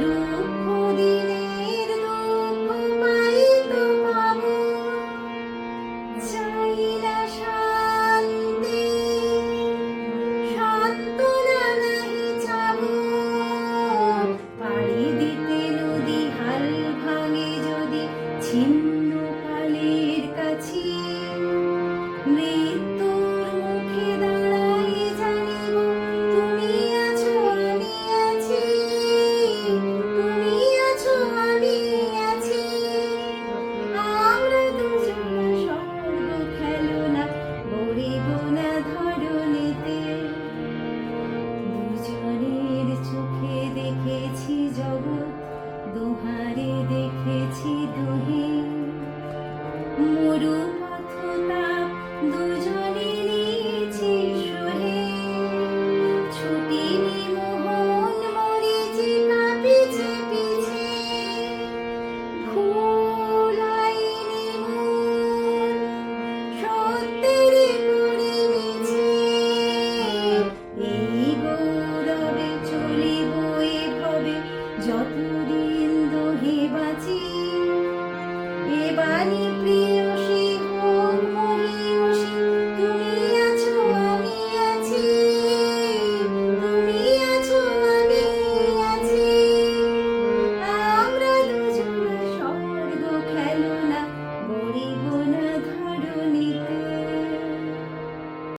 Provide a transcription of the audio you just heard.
রুক্ষ দিনের দুঃখ পাইতো পাবো, চাই না শান্তি, সান্ত্বনা নাহি চাবো। পাড়ি দিতে নদী হাল ভাঙে যদি ছিন্ন কালের কাছে, মৃত্যুর মুখে দাঁড়াই জানিব তুমি আছো আমি আছি, তুমি আছো আমি আছি। আমরা দুজনা স্বর্গ খেলনা গড়িব না ধরণীতে, দুজনের চোখে দেখেছি জগৎ, দুহারে দেখেছি দুহে। মরু পথতাপ দুজনে নিয়েছি সহে, ছুটিনি মোহন মরীচিকা পিছে পিছে। ভুলাইনি মন সত্যের করি মিছে, এই গৌরবে চলিব এভাবে যতদিন দহে বাঁচি। এ বাণী প্রিয়সী